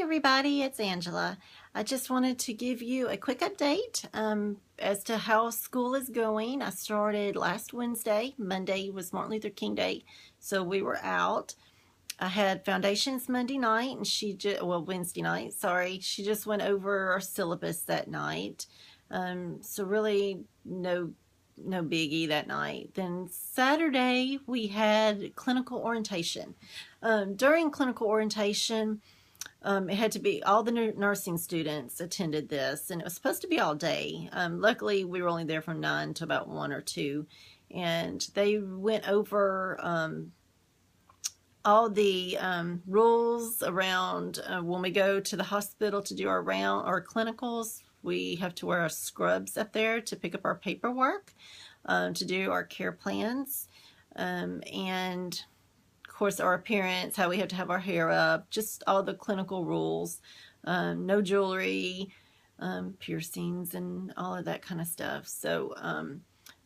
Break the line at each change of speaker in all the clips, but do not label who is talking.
everybody, it's Angela. I just wanted to give you a quick update as to how school is going. I started last Wednesday. Monday was Martin Luther King Day, so we were out. I had foundations Monday night, and Wednesday night, sorry. She just went over our syllabus that night. So really no biggie that night. Then Saturday we had clinical orientation. During clinical orientation, it had to be all the nursing students attended this, and it was supposed to be all day. Luckily, we were only there from 9 to about 1 or 2, and they went over all the rules around when we go to the hospital to do our clinicals. We have to wear our scrubs up there to pick up our paperwork, to do our care plans, and of course our appearance, how we have to have our hair up, just all the clinical rules, no jewelry, piercings, and all of that kind of stuff. So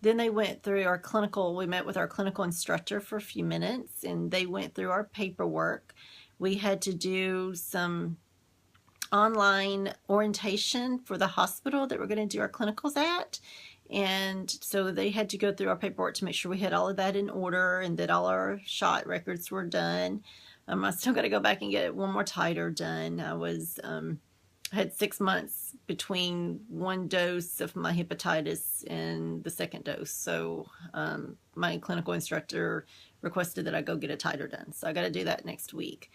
then they went through our clinical, we met with our clinical instructor for a few minutes, and they went through our paperwork. We had to do some online orientation for the hospital that we're going to do our clinicals at. And so they had to go through our paperwork to make sure we had all of that in order and that all our shot records were done. I still got to go back and get one more titer done. I had 6 months between one dose of my hepatitis and the second dose. So my clinical instructor requested that I go get a titer done. So I got to do that next week.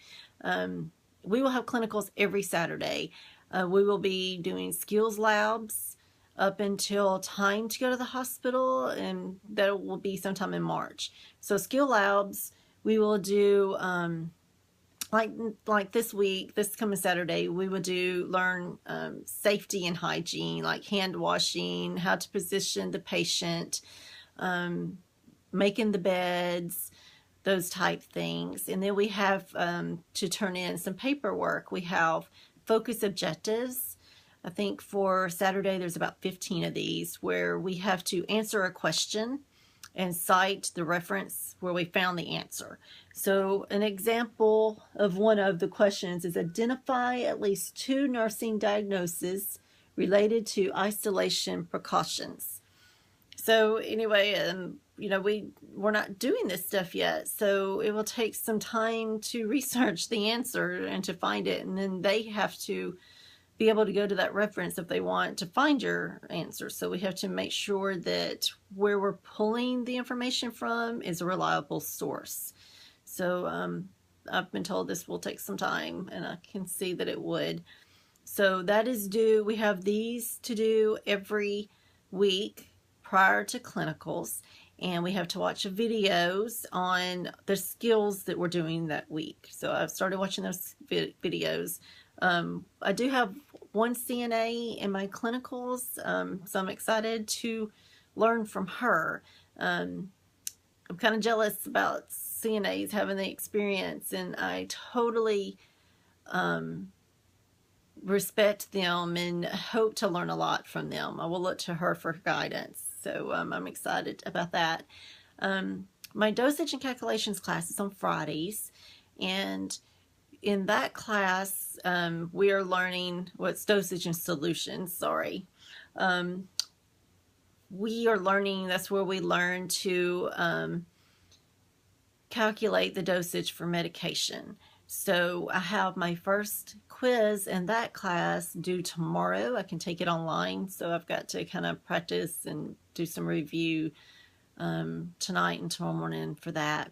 We will have clinicals every Saturday. We will be doing skills labs up until time to go to the hospital, and that will be sometime in March. So skill labs, we will do like this week, this coming Saturday, we will learn safety and hygiene, like hand washing, how to position the patient, making the beds, those type things. And then we have to turn in some paperwork. We have focus objectives. I think for Saturday there's about 15 of these, where we have to answer a question and cite the reference where we found the answer. So an example of one of the questions is identify at least 2 nursing diagnoses related to isolation precautions. So anyway, we're not doing this stuff yet, so it will take some time to research the answer and to find it, and then they have to be able to go to that reference if they want to find your answer. So we have to make sure that where we're pulling the information from is a reliable source. So I've been told this will take some time, and I can see that it would. So that is due. We have these to do every week prior to clinicals, and we have to watch videos on the skills that we're doing that week. So I've started watching those videos. I do have one CNA in my clinicals, so I'm excited to learn from her. I'm kind of jealous about CNAs having the experience, and I totally respect them and hope to learn a lot from them. I will look to her for guidance, so I'm excited about that. My dosage and calculations class is on Fridays, and in that class, we are learning what's dosage and solutions, sorry. We are learning, that's where we learn to calculate the dosage for medication. So I have my first quiz in that class due tomorrow. I can take it online, so I've got to kind of practice and do some review tonight and tomorrow morning for that.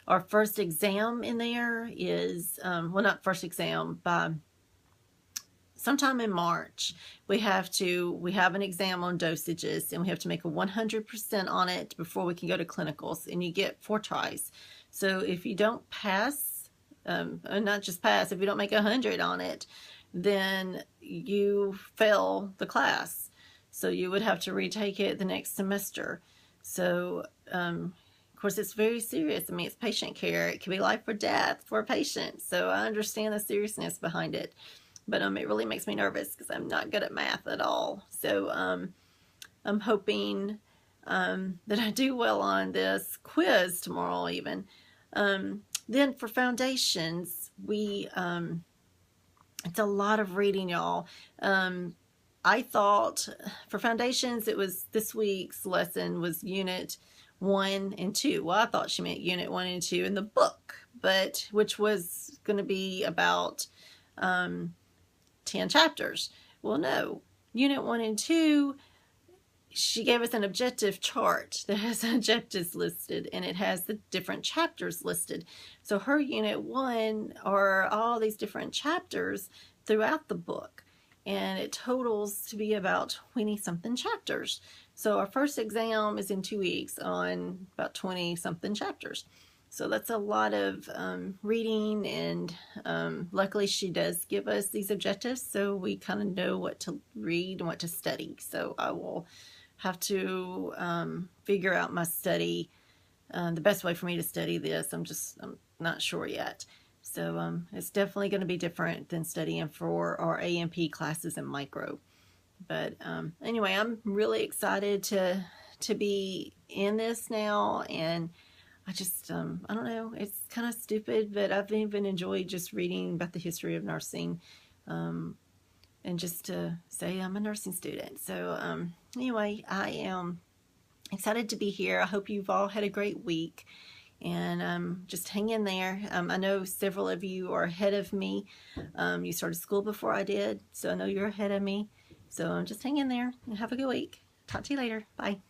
Our first exam in there is, well, not first exam, by sometime in March. We have an exam on dosages, and we have to make a 100% on it before we can go to clinicals, and you get 4 tries. So if you don't pass, not just pass, if you don't make 100 on it, then you fail the class. So you would have to retake it the next semester. So, of course, it's very serious. I mean, it's patient care. It can be life or death for a patient. So I understand the seriousness behind it. But it really makes me nervous because I'm not good at math at all. So I'm hoping that I do well on this quiz tomorrow even. Then for foundations, we It's a lot of reading, y'all. I thought for foundations, it was this week's lesson was unit 1 and 2. Well, I thought she meant unit 1 and 2 in the book, but which was going to be about 10 chapters. Well, no, unit 1 and 2, she gave us an objective chart that has objectives listed, and it has the different chapters listed. So her unit 1 are all these different chapters throughout the book, and it totals to be about 20 something chapters. So our first exam is in 2 weeks on about 20 something chapters. So that's a lot of reading, and luckily she does give us these objectives, so we kind of know what to read and what to study. So I will have to figure out my study, the best way for me to study this. I'm not sure yet. So it's definitely going to be different than studying for our A&P classes in micro. But anyway, I'm really excited to be in this now, and I just, I don't know, it's kind of stupid, but I've even enjoyed just reading about the history of nursing, and just to say I'm a nursing student. So anyway, I am excited to be here. I hope you've all had a great week, and just hang in there. I know several of you are ahead of me. You started school before I did, so I know you're ahead of me. So just hang in there and have a good week. Talk to you later. Bye.